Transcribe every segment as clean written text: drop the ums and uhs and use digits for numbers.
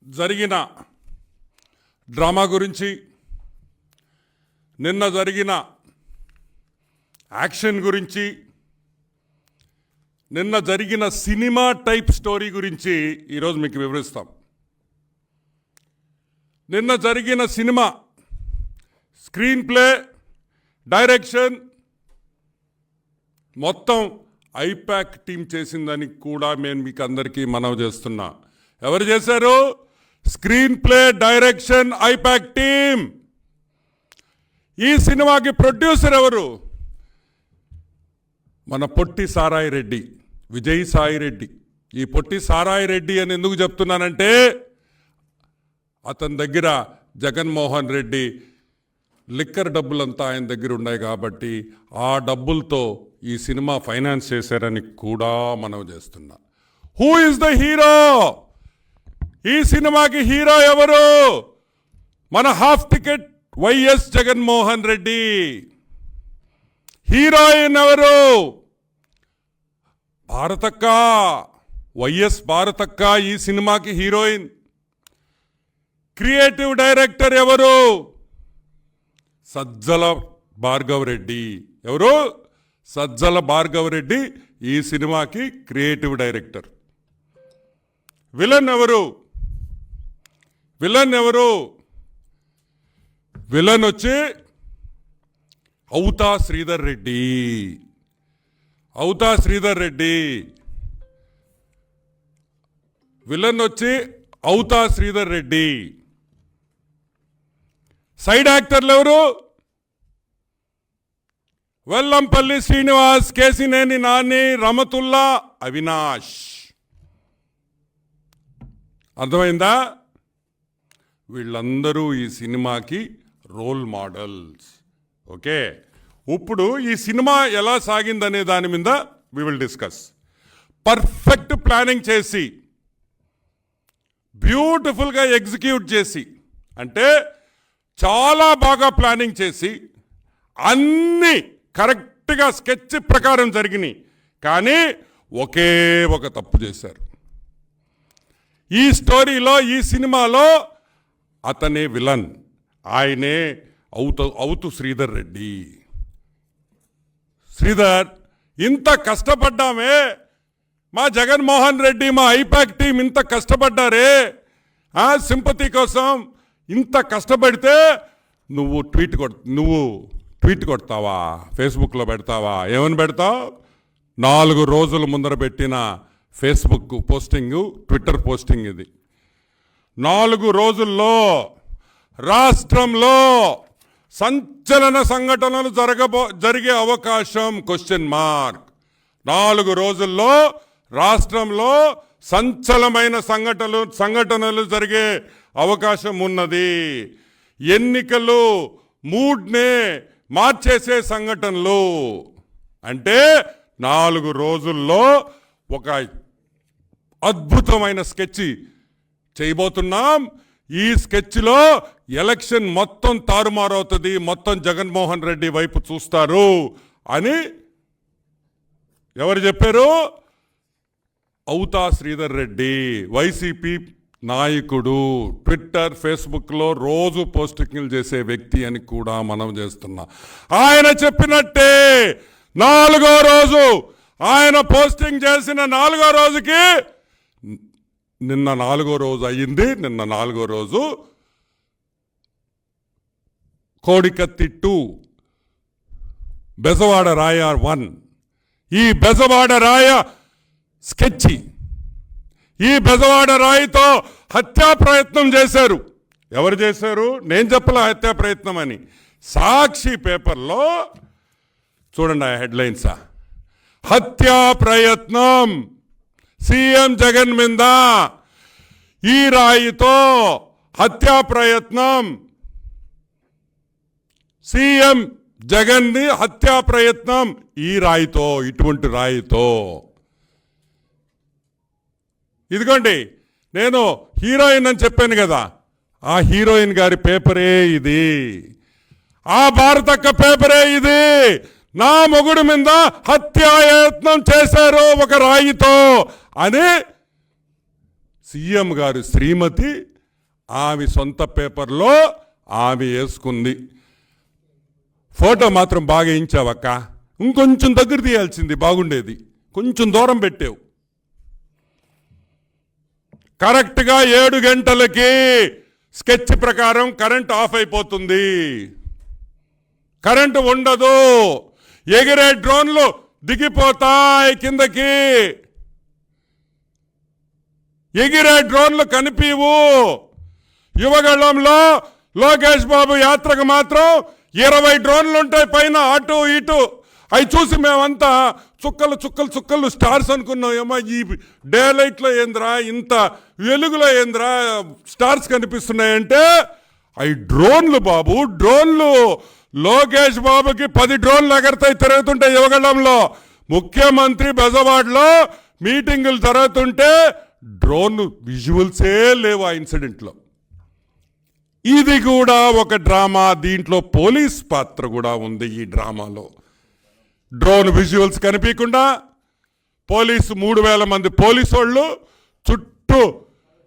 జరిగిన డ్రామా గురించి, నిన్న జరిగిన యాక్షన్ గురించి, నిన్న జరిగిన సినిమా టైప్ స్టోరీ గురించి ఈరోజు మీకు వివరిస్తాం. నిన్న జరిగిన సినిమా స్క్రీన్ ప్లే, డైరెక్షన్ మొత్తం ఐపాక్ టీం చేసిందని కూడా నేను మీకు అందరికీ మనవి చేస్తున్నా. ఎవరు చేశారు? Screenplay, direction IPAC team. ఈ సినిమాకి ప్రొడ్యూసర్ ఎవరు? మన పొట్టి సారాయి రెడ్డి, విజయ్ సాయి రెడ్డి. ఈ పొట్టి సారాయి రెడ్డి అని ఎందుకు చెప్తున్నానంటే, అతని దగ్గర జగన్మోహన్ రెడ్డి లిక్కర్ డబ్బులంతా ఆయన దగ్గర ఉన్నాయి కాబట్టి ఆ డబ్బులతో ఈ సినిమా ఫైనాన్స్ చేశారని కూడా మనవి చేస్తున్నా. Who is the hero? ఈ సినిమాకి హీరో ఎవరు? మన half ticket YS Jaganmohan Reddy. Heroine ఎవరు? భారతక్క, వైఎస్ భారతక్క ఈ సినిమాకి హీరోయిన్. క్రియేటివ్ డైరెక్టర్ ఎవరు? సజ్జల భార్గవ్ రెడ్డి. ఎవరు? సజ్జల భార్గవ్ రెడ్డి ఈ సినిమాకి క్రియేటివ్ డైరెక్టర్. విలన్ ఎవరు? విలన్ ఎవరు? విలన్ వచ్చి అవుతా శ్రీధర్ రెడ్డి. అవుతా శ్రీధర్ రెడ్డి విలన్ వచ్చి అవుతా శ్రీధర్ రెడ్డి. సైడ్ యాక్టర్లు ఎవరు? వెల్లంపల్లి శ్రీనివాస్, కేసినేని నాని, రమతుల్లా, అవినాష్. అర్థమైందా? వీళ్ళందరూ ఈ సినిమాకి రోల్ మోడల్స్. ఓకే, ఇప్పుడు ఈ సినిమా ఎలా సాగిందనే దాని మీద we will discuss. Perfect planning చేసి, బ్యూటిఫుల్గా ఎగ్జిక్యూట్ చేసి, అంటే చాలా బాగా ప్లానింగ్ చేసి అన్నీ కరెక్ట్గా స్కెచ్ ప్రకారం జరిగినాయి. కానీ ఒకే ఒక తప్పు చేశారు. ఈ స్టోరీలో, ఈ సినిమాలో అతనే విలన్. ఆయనే అవుతు శ్రీధర్ రెడ్డి. శ్రీధర్, ఇంత కష్టపడ్డామే, మా జగన్మోహన్ రెడ్డి, మా ఐపాక్ టీం ఇంత కష్టపడ్డారే సింపతి కోసం. ఇంత కష్టపడితే నువ్వు ట్వీట్ కొడతావా? ఫేస్బుక్లో పెడతావా? ఏమని పెడతావు? 4 రోజుల ముందర పెట్టిన ఫేస్బుక్ పోస్టింగ్, ట్విట్టర్ పోస్టింగ్ ఇది. 4 రోజుల్లో రాష్ట్రంలో సంచలన సంఘటనలు జరిగే అవకాశం (?). 4 రోజుల్లో రాష్ట్రంలో సంచలనమైన సంఘటనలు జరిగే అవకాశం ఉన్నది. ఎన్నికలు మూడ్నే మార్చేసే సంఘటనలు. అంటే 4 రోజుల్లో ఒక అద్భుతమైన స్కెచ్ చేయబోతున్నాం. ఈ స్కెచ్లో ఎలక్షన్ మొత్తం తారుమారవుతుంది, మొత్తం జగన్మోహన్ రెడ్డి వైపు చూస్తారు అని ఎవరు చెప్పారు? అవుతా శ్రీధర్ రెడ్డి, వైసీపీ నాయకుడు, ట్విట్టర్, ఫేస్బుక్లో రోజు పోస్టింగ్లు చేసే వ్యక్తి అని కూడా మనం చేస్తున్నా. ఆయన చెప్పినట్టే 4వ రోజు, ఆయన పోస్టింగ్ చేసిన 4వ రోజుకి, నిన్న 4వ రోజు అయ్యింది. నిన్న 4వ రోజు కోడికత్తి 2, బెజవాడ రాయ 1. ఈ బెజవాడ రాయ స్కెచ్, ఈ బెజవాడ రాయితో హత్యా ప్రయత్నం చేశారు. ఎవరు చేశారు? నేను చెప్పలా హత్యా ప్రయత్నం అని. సాక్షి పేపర్లో చూడండి ఆ హెడ్లైన్స్. హత్యా ప్రయత్నం, సీఎం జగన్ మీద ఈ రాయితో హత్యా ప్రయత్నం. సీఎం జగన్ ని హత్యా ప్రయత్నం ఈ రాయితో, ఇటువంటి రాయితో. ఇదిగోండి, నేను హీరోయిన్ అని చెప్పాను కదా, ఆ హీరోయిన్ గారి పేపరే ఇది, ఆ భారతక్క పేపరే ఇది. నా మొగుడు మీద హత్యాయత్నం చేశారు ఒక రాయితో అని సీఎం గారు శ్రీమతి ఆమె సొంత పేపర్లో ఆమె వేసుకుంది. ఫోటో మాత్రం బాగా వేయించావక్క, ఇంకొంచెం దగ్గర తీయాల్సింది బాగుండేది, కొంచెం దూరం పెట్టావు. కరెక్ట్గా 7 గంటలకి స్కెచ్ ప్రకారం కరెంట్ ఆఫ్ అయిపోతుంది, కరెంటు ఉండదు, ఎగిరే డ్రోన్లు దిగిపోతాయి కిందకి, ఎగిరే డ్రోన్లు కనిపివు. యువగళంలో లోకేష్ బాబు యాత్రకు మాత్రం 20 డ్రోన్లు ఉంటాయి పైన, అటు ఇటు. అవి చూసి మేమంతా చుక్కలు చుక్కలు చుక్కలు స్టార్స్ అనుకున్నాం. ఏమో ఈ డే లైట్లో ఏంద్రా, ఇంత వెలుగులో ఏంద్రా స్టార్స్ కనిపిస్తున్నాయంటే అవి డ్రోన్లు బాబు, డ్రోన్లు. లోకేష్ బాబుకి 10 డ్రోన్లు ఎగరతాయి, తిరుగుతుంటాయి యువగళంలో. ముఖ్యమంత్రి బెజవాడలో మీటింగులు జరుగుతుంటే డ్రోన్ విజువల్సే లేవు ఆ ఇన్సిడెంట్లో. ఇది కూడా ఒక డ్రామా, దీంట్లో పోలీస్ పాత్ర కూడా ఉంది ఈ డ్రామాలో. డ్రోన్ విజువల్స్ కనిపించకుండా పోలీసు 3000 మంది పోలీసు వాళ్ళు చుట్టూ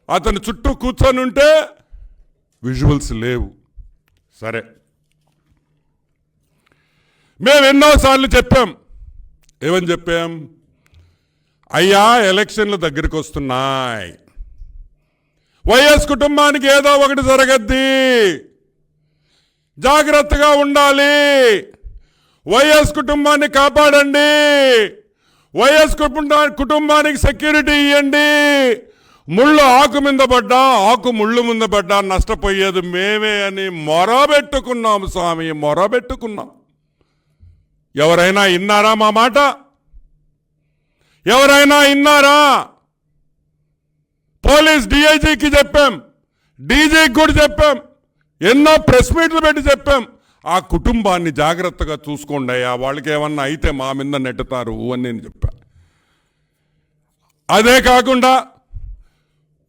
అతని చుట్టూ కూర్చొని ఉంటే విజువల్స్ లేవు. సరే, మేము ఎన్నోసార్లు చెప్పాం. ఏమని చెప్పాం? అయ్యా ఎలక్షన్లు దగ్గరికి వస్తున్నాయి, వైఎస్ కుటుంబానికి ఏదో ఒకటి జరగద్ది, జాగ్రత్తగా ఉండాలి, వైఎస్ కుటుంబాన్ని కాపాడండి, వైఎస్ కుటుంబానికి సెక్యూరిటీ ఇవ్వండి. ముళ్ళు ఆకు మీద పడ్డా, ఆకు ముళ్ళు ముందు పడ్డా నష్టపోయేది మేమే అని మొరబెట్టుకున్నాం స్వామి, మొరబెట్టుకున్నాం. ఎవరైనా విన్నారా మా మాట? ఎవరైనా విన్నారా? పోలీస్ డిఐజీకి చెప్పాం, డీజీకి కూడా చెప్పాం, ఎన్నో ప్రెస్ మీట్లు పెట్టి చెప్పాం. ఆ కుటుంబాన్ని జాగ్రత్తగా చూసుకోండి అయ్యా, వాళ్ళకి ఏమన్నా అయితే మా మీద నెట్టుతారు అని నేను చెప్పా. అదే కాకుండా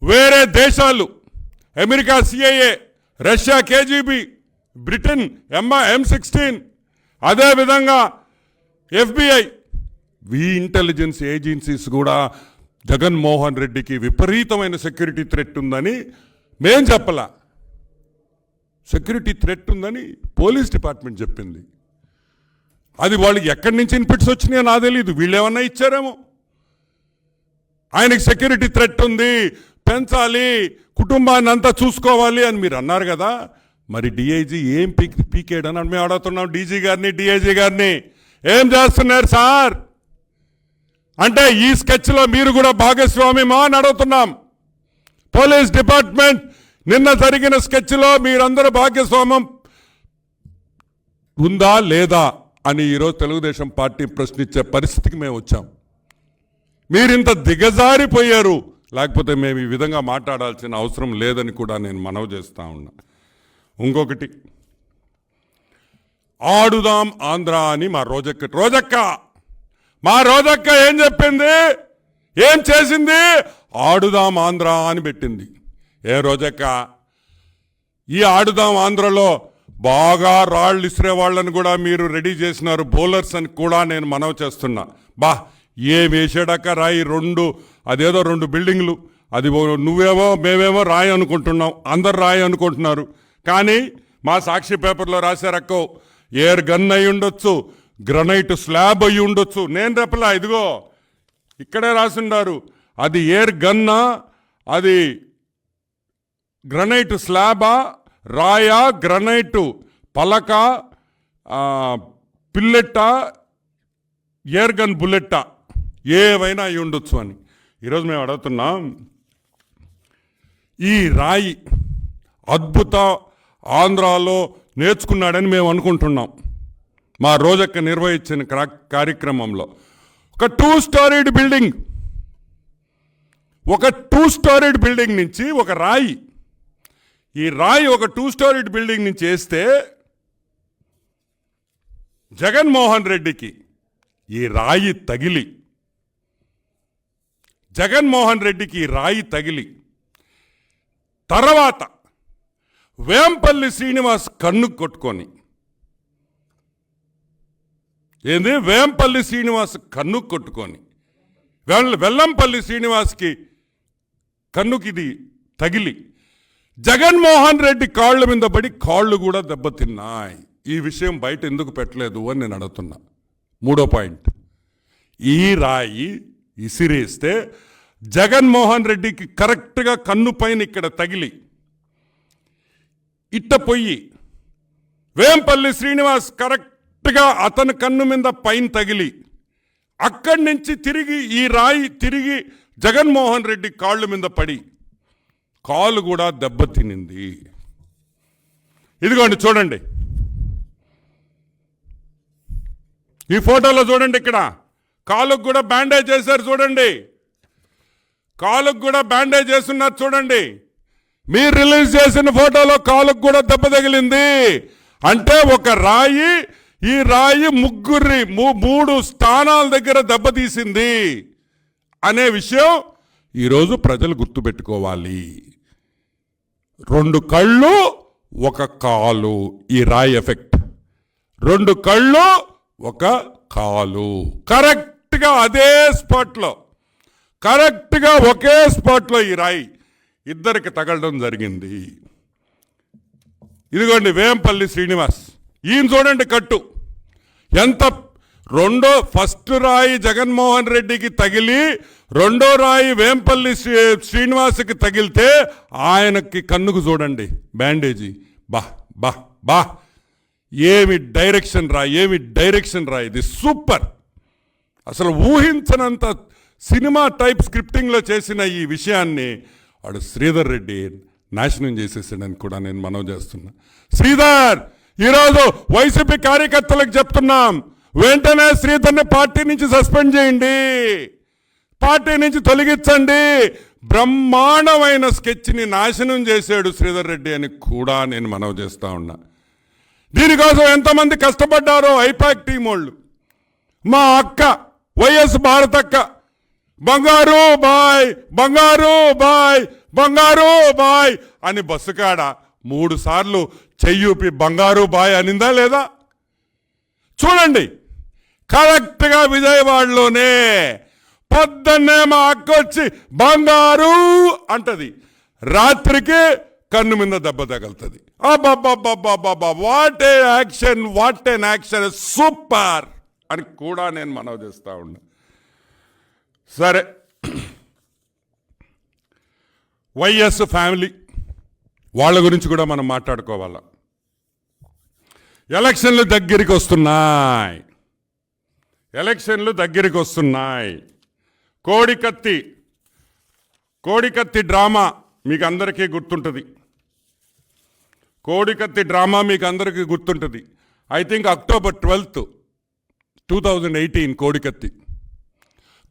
వేరే దేశాలు, America CIA, Russia KGB, Britain M16, అదేవిధంగా FBI, ఇంటెలిజెన్స్ ఏజెన్సీస్ కూడా జగన్మోహన్ రెడ్డికి విపరీతమైన సెక్యూరిటీ థ్రెట్ ఉందని మేం చెప్పలా, సెక్యూరిటీ థ్రెట్ ఉందని పోలీస్ డిపార్ట్మెంట్ చెప్పింది. అది వాళ్ళకి ఎక్కడి నుంచి ఇన్పుట్స్ వచ్చినాయో నాకు తెలియదు, వీళ్ళు ఏమన్నా ఇచ్చారేమో. ఆయనకి సెక్యూరిటీ థ్రెట్ ఉంది, పెంచాలి, కుటుంబాన్ని అంతా చూసుకోవాలి అని మీరు అన్నారు కదా. మరి డిఐజీ ఏం పీకేడని మేము అడుగుతున్నాం డీజీ గారిని, డిఐజీ గారిని. ఏం చేస్తున్నారు సార్ అంటే ఈ స్కెచ్లో మీరు కూడా భాగస్వామ్యమా అని అడుగుతున్నాం. పోలీస్ డిపార్ట్మెంట్ నిన్న జరిగిన స్కెచ్లో మీరందరూ భాగస్వామ్యం ఉందా లేదా అని ఈరోజు తెలుగుదేశం పార్టీ ప్రశ్నించే పరిస్థితికి మేము వచ్చాం. మీరింత దిగజారిపోయారు, లేకపోతే మేము ఈ విధంగా మాట్లాడాల్సిన అవసరం లేదని కూడా నేను మనవి చేస్తా ఉన్నా. ఇంకొకటి, ఆడుదాం ఆంధ్ర అని మా రోజక్క ఏం చెప్పింది, ఏం చేసింది? ఆడుదాం ఆంధ్ర అని పెట్టింది. ఏ రోజక్క, ఈ ఆడుదాం ఆంధ్రలో బాగా రాళ్ళు ఇసిరే వాళ్ళని కూడా మీరు రెడీ చేసినారు, బౌలర్స్ అని కూడా నేను మనవి చేస్తున్నా. ఏం వేసాడక్క రాయి, అదేదో 2 బిల్డింగ్లు, అది నువ్వేమో మేమేమో రాయి అనుకుంటున్నాం, అందరు రాయి అనుకుంటున్నారు. కానీ మా సాక్షి పేపర్లో రాశారక్కో, ఎయిర్ గన్ అయి ఉండొచ్చు, గ్రనైట్ స్లాబ్ అయి ఉండొచ్చు. నేను చెప్పలా, ఇదిగో ఇక్కడే రాసిండారు, అది ఎయిర్ గన్నా, అది గ్రనైట్ స్లాబా, రాయా, గ్రనైట్ పలక, పిల్లెట్టా, ఎయిర్ గన్ బుల్లెట్టా, ఏవైనా అయి ఉండొచ్చు అని. ఈరోజు మేము అడుగుతున్నాం, ఈ రాయి అద్భుత ఆంధ్రాలో నేర్చుకున్నాడని మేము అనుకుంటున్నాం. మా రోజక్క నిర్వహించిన కార్యక్రమంలో ఒక 2 స్టోరీడ్ బిల్డింగ్, ఒక 2 స్టోరీడ్ బిల్డింగ్ నుంచి ఒక రాయి, ఈ రాయి ఒక 2 స్టోరీడ్ బిల్డింగ్ నుంచి వేస్తే జగన్మోహన్ రెడ్డికి ఈ రాయి తగిలి, జగన్మోహన్ రెడ్డికి ఈ రాయి తగిలి తర్వాత వేంపల్లి శ్రీనివాస్ కన్ను కొట్టుకొని, ఏంది వేంపల్లి శ్రీనివాస్ కన్ను కొట్టుకొని, వెల్లంపల్లి శ్రీనివాస్కి కన్నుకి ఇది తగిలి జగన్మోహన్ రెడ్డి కాళ్ళ మీద పడి కాళ్ళు కూడా దెబ్బతిన్నాయి. ఈ విషయం బయట ఎందుకు పెట్టలేదు అని నేను అడుగుతున్నా. మూడో పాయింట్, ఈ రాయి ఇసిరేస్తే జగన్మోహన్ రెడ్డికి కరెక్ట్గా కన్ను పైన ఇక్కడ తగిలి ఇట్ట పొయ్యి వేంపల్లి శ్రీనివాస్ కరెక్ట్గా అతని కన్ను మీద పైన తగిలి అక్కడి నుంచి తిరిగి ఈ రాయి తిరిగి జగన్మోహన్ రెడ్డి కాళ్ళ మీద పడి కాలు కూడా దెబ్బతినింది. ఇదిగోండి చూడండి, ఈ ఫోటోలో చూడండి, ఇక్కడ కాలుకు కూడా బ్యాండేజ్ చేశారు చూడండి, కాలుకు కూడా బ్యాండేజ్ చేస్తున్నారు చూడండి. మీరు రిలీజ్ చేసిన ఫోటోలో కాలుకు కూడా దెబ్బ తగిలింది. అంటే ఒక రాయి, ఈ రాయి మూడు స్థానాల దగ్గర దెబ్బతీసింది అనే విషయం ఈరోజు ప్రజలు గుర్తుపెట్టుకోవాలి. 2 కళ్ళు 1 కాలు, ఈ రాయి ఎఫెక్ట్. 2 కళ్ళు 1 కాలు, కరెక్ట్గా అదే స్పాట్లో, కరెక్ట్గా ఒకే స్పాట్లో ఈ రాయి ఇద్దరికి తగలడం జరిగింది. ఇదిగోండి వేంపల్లి శ్రీనివాస్, ఈయన చూడండి కట్టు ఎంత. ఫస్ట్ రాయి జగన్మోహన్ రెడ్డికి తగిలి రెండో రాయి వేంపల్లి శ్రీనివాస్కి తగిలితే ఆయనకి కన్నుకు చూడండి బ్యాండేజీ. బా బా బా, ఏమి డైరెక్షన్ రా, ఏమి డైరెక్షన్ రా, ఇది సూపర్. అసలు ఊహించనంత సినిమా టైప్ స్క్రిప్టింగ్లో చేసిన ఈ విషయాన్ని వాడు శ్రీధర్ రెడ్డి నాశనం చేసేసాడని కూడా నేను మనవి చేస్తున్నా. శ్రీధర్, ఈరోజు వైసీపీ కార్యకర్తలకు చెప్తున్నాం, వెంటనే శ్రీధర్ని పార్టీ నుంచి సస్పెండ్ చేయండి, పార్టీ నుంచి తొలగించండి. బ్రహ్మాండమైన స్కెచ్ని నాశనం చేశాడు శ్రీధర్ రెడ్డి అని కూడా నేను మనవి చేస్తా ఉన్నా. దీనికోసం ఎంతమంది కష్టపడ్డారో ఐపాక్ టీం వాళ్ళు. మా అక్క వైఎస్ భారతక్క బంగారు బాయ్, బంగారు బాయ్, బంగారు బాయ్ అని బస్సు కాడ 3 సార్లు చెయ్యూపి బంగారు బాయ్ అనిందా లేదా చూడండి. కరెక్ట్గా విజయవాడలోనే పొద్దున్నే మా అక్క వచ్చి బంగారు అంటది, రాత్రికి కన్ను మీద దెబ్బ తగలుతుంది. అబ్బాబ్బాబ్బాబ్బాబ్బా, what a action, what an action, super అని కూడా నేను మనవి చేస్తా ఉన్నా. సరే, వైఎస్ ఫ్యామిలీ వాళ్ళ గురించి కూడా మనం మాట్లాడుకోవాలా. ఎలక్షన్లు దగ్గరికి వస్తున్నాయి, ఎలక్షన్లు దగ్గరికి వస్తున్నాయి. కోడికత్తి డ్రామా మీకు అందరికీ గుర్తుంటుంది. కోడికత్తి డ్రామా మీకు అందరికీ గుర్తుంటుంది. I think October 12th, 2018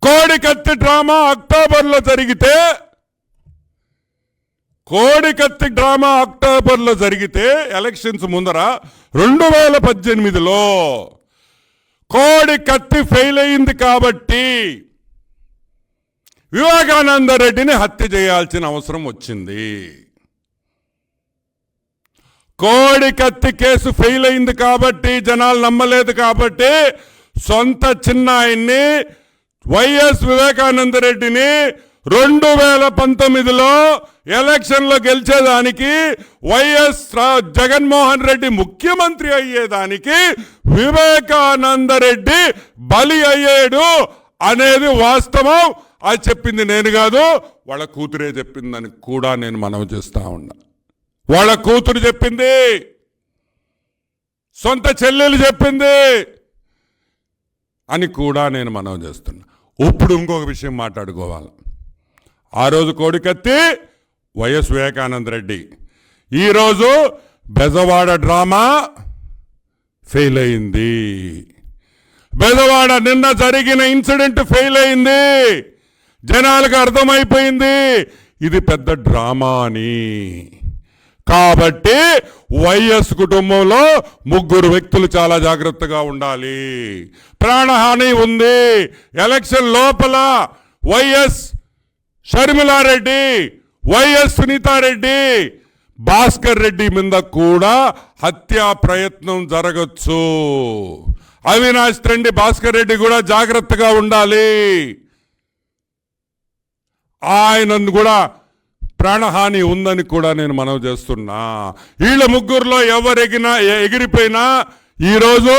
Kodikathi drama అక్టోబర్లో జరిగితే, ఎలక్షన్స్ ముందర 2018లో కోడికత్తి ఫెయిల్ అయింది కాబట్టి వివేకానంద రెడ్డిని హత్య చేయాల్సిన అవసరం వచ్చింది. కోడికత్తి కేసు ఫెయిల్ అయింది కాబట్టి, జనాలు నమ్మలేదు కాబట్టి, సొంత చిన్నాయన్ని వైఎస్ వివేకానంద రెడ్డిని 2019లో ఎలక్షన్లో గెలిచేదానికి, వైఎస్ జగన్మోహన్ రెడ్డి ముఖ్యమంత్రి అయ్యేదానికి వివేకానంద రెడ్డి బలి అయ్యాడు అనేది వాస్తవం. అది చెప్పింది నేను కాదు, వాళ్ళ కూతురే చెప్పిందని కూడా నేను మనవి చేస్తా ఉన్నా. వాళ్ళ కూతురు చెప్పింది, సొంత చెల్లెలు చెప్పింది అని కూడా నేను మనవి చేస్తున్నా. ఇప్పుడు ఇంకొక విషయం మాట్లాడుకోవాలి. ఆ రోజు కోడికత్తి వైఎస్ వివేకానంద రెడ్డి, ఈరోజు బెజవాడ డ్రామా ఫెయిల్ అయింది. బెజవాడ నిన్న జరిగిన ఇన్సిడెంట్ ఫెయిల్ అయింది. జనాలకు అర్థమైపోయింది ఇది పెద్ద డ్రామా అని. కాబట్టి వైఎస్ కుటుంబంలో 3 వ్యక్తులు చాలా జాగ్రత్తగా ఉండాలి. ప్రాణహాని ఉంది. ఎలక్షన్ లోపల వైఎస్ షర్మిలారెడ్డి, వైఎస్ సునీతారెడ్డి, భాస్కర్ రెడ్డి మీద కూడా హత్యా ప్రయత్నం జరగచ్చు. అవినాష్ రెడ్డి, భాస్కర్ రెడ్డి కూడా జాగ్రత్తగా ఉండాలి. ఆయనను కూడా ప్రాణహాని ఉందని కూడా నేను మనవి చేస్తున్నా. వీళ్ళ ముగ్గురులో ఎవరు ఎగిరిపోయినా ఈరోజు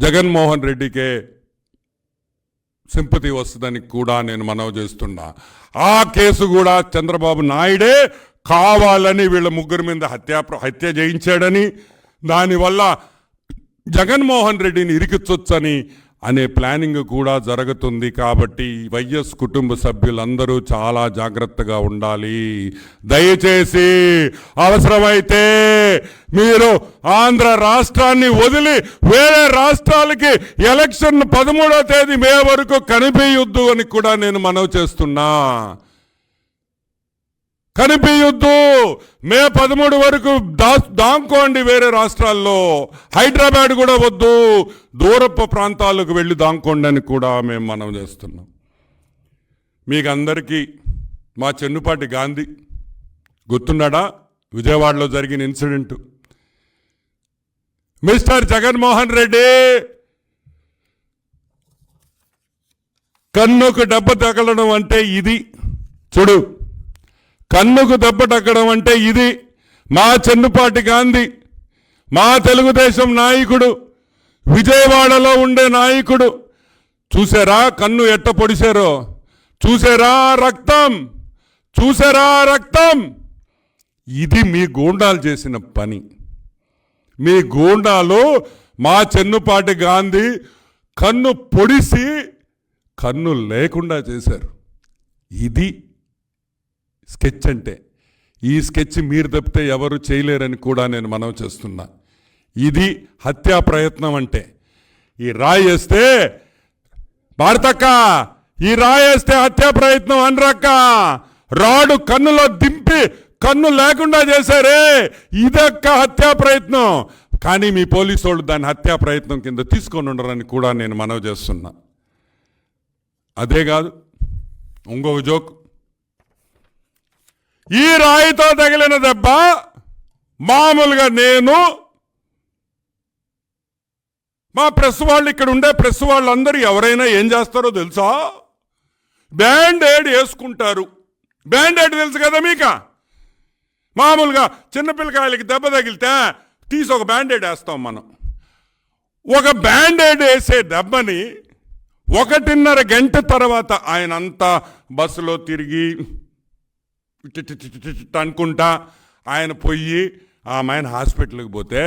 జగన్మోహన్ రెడ్డికే సింపతి వస్తుందని కూడా నేను మనవి చేస్తున్నా. ఆ కేసు కూడా చంద్రబాబు నాయుడే కావాలని వీళ్ళ ముగ్గురి మీద హత్య చేయించాడని, దానివల్ల జగన్మోహన్ రెడ్డిని ఇరికించొచ్చని అనే ప్లానింగ్ కూడా జరుగుతుంది. కాబట్టి వైఎస్ కుటుంబ సభ్యులందరూ చాలా జాగ్రత్తగా ఉండాలి. దయచేసి అవసరమైతే మీరు ఆంధ్ర రాష్ట్రాన్ని వదిలి వేరే రాష్ట్రాలకి ఎలక్షన్ 13వ తేదీ మే వరకు కనిపించొద్దు అని కూడా నేను మనవి చేస్తున్నా. కనిపించొద్దు. మే 13 వరకు దాంకోండి వేరే రాష్ట్రాల్లో. హైదరాబాద్ కూడా వద్దు, దూరపు ప్రాంతాలకు వెళ్ళి దాంకోండి అని కూడా మేము మనం చేస్తున్నాం. మీకు అందరికీ మా చెన్నుపాటి గాంధీ గుర్తున్నాడా? విజయవాడలో జరిగిన ఇన్సిడెంట్. మిస్టర్ జగన్మోహన్ రెడ్డి, కన్నుకు దెబ్బ తగలడం అంటే ఇది. చూడు, కన్నుకు దెబ్బ తగ్గడం అంటే ఇది. మా చెన్నుపాటి గాంధీ, మా తెలుగుదేశం నాయకుడు, విజయవాడలో ఉండే నాయకుడు. చూసారా కన్ను ఎట్ట పొడిచారో? చూసారా రక్తం? చూసారా రక్తం? ఇది మీ గూండాలు చేసిన పని. మీ గూండాలు మా చెన్నుపాటి గాంధీ కన్ను పొడిసి కన్ను లేకుండా చేశారు. ఇది స్కెచ్ అంటే. ఈ స్కెచ్ మీరు తప్పితే ఎవరు చేయలేరని కూడా నేను మనవి చేస్తున్నా. ఇది హత్యా ప్రయత్నం అంటే. ఈ రాయేస్తే భారతక్క, ఈ రాయేస్తే హత్యా ప్రయత్నం అనరక్క. రాడు కన్నులో దింపి కన్ను లేకుండా చేశారే, ఇదక్క హత్యా ప్రయత్నం. కానీ మీ పోలీసు వాళ్ళు దాన్ని హత్యా ప్రయత్నం కింద తీసుకొని ఉండరని కూడా నేను మనవి చేస్తున్నా. అదే కాదు, ఇంకొక జోక్. ఈ రాయితో తగిలిన దెబ్బ మామూలుగా నేను మా ప్రెస్ వాళ్ళు, ఇక్కడ ఉండే ప్రెస్ వాళ్ళందరూ ఎవరైనా ఏం చేస్తారో తెలుసా? బ్యాండేడ్ వేసుకుంటారు. బ్యాండేడ్ తెలుసు కదా మీకు? మామూలుగా చిన్నపిల్లకాయలకి దెబ్బ తగిలితే తీసి ఒక బ్యాండేడ్ వేస్తాం మనం. ఒక బ్యాండేడ్ వేసే దెబ్బని 1.5 గంట తర్వాత ఆయన అంతా బస్సులో తిరిగి అనుకుంటా ఆయన పోయి ఆయన హాస్పిటల్కి పోతే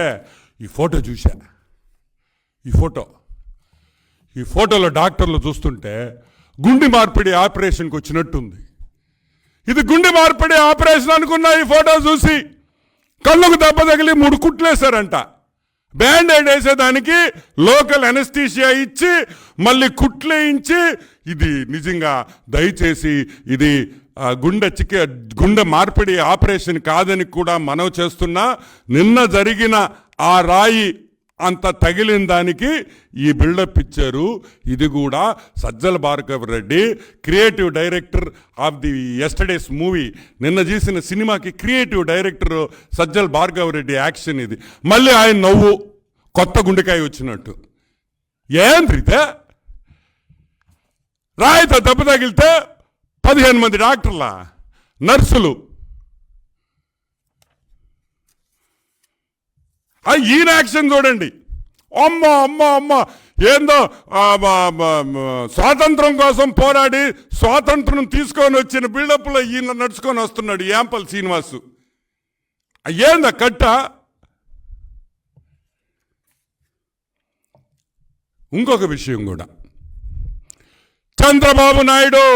ఈ ఫోటో చూశా. ఈ ఫోటోలో డాక్టర్లు చూస్తుంటే గుండె మార్పిడి ఆపరేషన్కి వచ్చినట్టుంది. ఇది గుండె మార్పిడి ఆపరేషన్ అనుకున్నా ఈ ఫోటో చూసి. కళ్ళకు దెబ్బ తగిలి 3 కుట్లేశారంట. బ్యాండేడ్ వేసేదానికి లోకల్ అనెస్థీషియా ఇచ్చి మళ్ళీ కుట్లేయించి, ఇది నిజంగా దయచేసి ఇది గుండె మార్పిడి ఆపరేషన్ కాదని కూడా మనవి చేస్తున్నా. నిన్న జరిగిన ఆ రాయి అంత తగిలిన దానికి ఈ బిల్డప్ ఇచ్చారు. ఇది కూడా Sajjala Bhargava Reddy, creative director of the yesterday's movie, నిన్న చేసిన సినిమాకి creative director Sajjala Bhargava Reddy action ఇది. మళ్ళీ ఆయన నవ్వు కొత్త గుండెకాయ వచ్చినట్టు. ఏంద్రితే రాయితో దెబ్బ తగిలితే 15 మంది డాక్టర్ల, నర్సులు, ఈయన యాక్షన్ చూడండి. అమ్మ అమ్మ అమ్మ ఏందో స్వాతంత్రం కోసం పోరాడి స్వాతంత్రం తీసుకొని వచ్చిన బిల్డప్లో ఈయన నడుచుకొని వస్తున్నాడు యాంపల్ శ్రీనివాసు. ఏందా కట్ట? ఇంకొక విషయం కూడా, చంద్రబాబు నాయుడు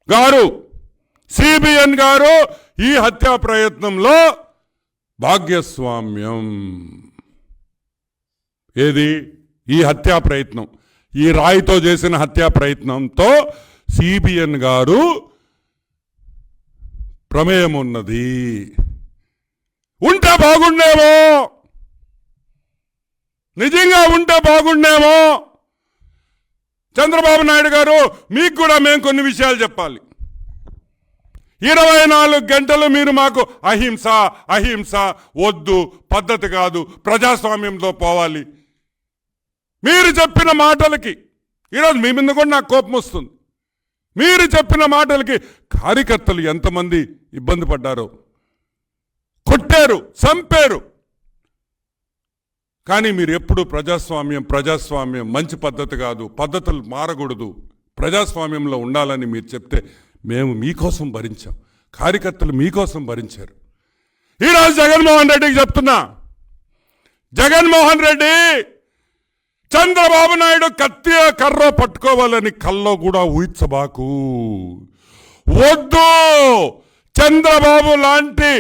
గారు, సిబిఎన్ గారు ఈ హత్యా ప్రయత్నంలో భాగస్వామ్యం. ఏది? ఈ హత్యా ప్రయత్నం, ఈ రాయితో చేసిన హత్యా ప్రయత్నంతో సిబిఎన్ గారు ప్రమేయం ఉన్నది. ఉంటే బాగుండేమో, నిజంగా ఉంటే బాగుండేమో. చంద్రబాబు నాయుడు గారు, మీకు కూడా మేము కొన్ని విషయాలు చెప్పాలి. 24 గంటలు మీరు మాకు అహింస అహింస వద్దు, పద్ధతి కాదు, ప్రజాస్వామ్యంతో పోవాలి. మీరు చెప్పిన మాటలకి ఈరోజు మీ మీద కూడా నాకు కోపం వస్తుంది. మీరు చెప్పిన మాటలకి కార్యకర్తలు ఎంతమంది ఇబ్బంది పడ్డారో, కొట్టారు, చంపారు. కానీ మీరు ఎప్పుడు ప్రజాస్వామ్యం మంచి పద్ధతి కాదు, పద్ధతులు మారకూడదు, ప్రజాస్వామ్యంలో ఉండాలని మీరు చెప్తే మేము మీకోసం భరించాం, కార్యకర్తలు మీకోసం భరించారు. ఈరోజు జగన్మోహన్ రెడ్డికి చెప్తున్నా, జగన్మోహన్ రెడ్డి చంద్రబాబు నాయుడు కత్తి కర్ర పట్టుకోవాలని కల్లో కూడా ఊహించబాకు. వద్దు. చంద్రబాబు లాంటి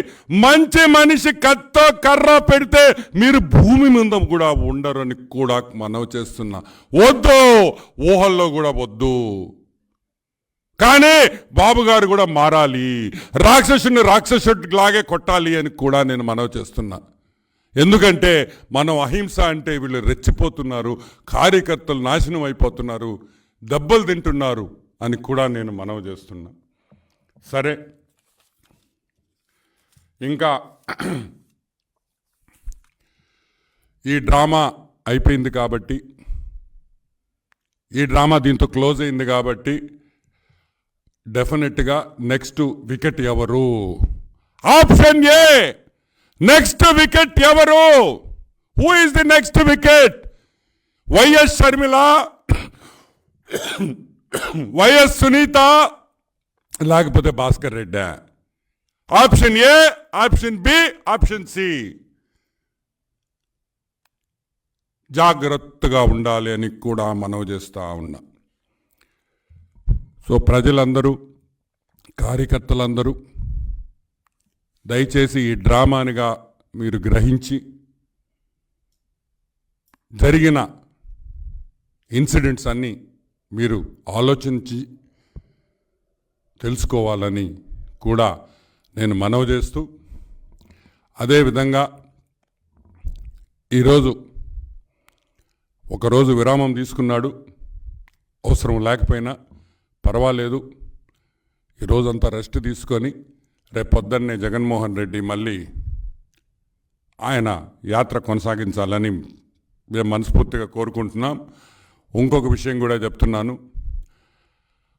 మంచి మనిషి కత్తో కర్ర పెడితే మీరు భూమి మీద కూడా ఉండరని కూడా మనవి చేస్తున్నా. వద్దు, ఊహల్లో కూడా వద్దు. కానీ బాబు గారు కూడా మారాలి, రాక్షసుడిలాగే కొట్టాలి అని కూడా నేను మనవి చేస్తున్నా. ఎందుకంటే మనం అహింస అంటే వీళ్ళు రెచ్చిపోతున్నారు, కార్యకర్తలు నాశనం అయిపోతున్నారు, దెబ్బలు తింటున్నారు అని కూడా నేను మనవి చేస్తున్నా. సరే, ఇంకా ఈ డ్రామా అయిపోయింది కాబట్టి, ఈ డ్రామా దీంతో క్లోజ్ అయింది కాబట్టి డెఫినెట్గా నెక్స్ట్ వికెట్ ఎవరు? Option A. నెక్స్ట్ వికెట్ ఎవరు? Who is the next wicket? YS Sharmila, YS Sunitha, లేకపోతే Bhaskar Reddy? Option A, option B, option C. జాగ్రత్తగా ఉండాలి అని కూడా మనవి చేస్తూ ఉన్నా. సో ప్రజలందరూ, కార్యకర్తలందరూ దయచేసి ఈ డ్రామానిగా మీరు గ్రహించి జరిగిన ఇన్సిడెంట్స్ అన్నీ మీరు ఆలోచించి తెలుసుకోవాలని కూడా నేను మనవి చేస్తూ, అదేవిధంగా ఈరోజు ఒకరోజు విరామం తీసుకున్నాడు, అవసరం లేకపోయినా పర్వాలేదు, ఈరోజంతా రెస్ట్ తీసుకొని రేపు పొద్దున్నే జగన్మోహన్ రెడ్డి మళ్ళీ ఆయన యాత్ర కొనసాగించాలని మేము మనస్ఫూర్తిగా కోరుకుంటున్నాం. ఇంకొక విషయం కూడా చెప్తున్నాను,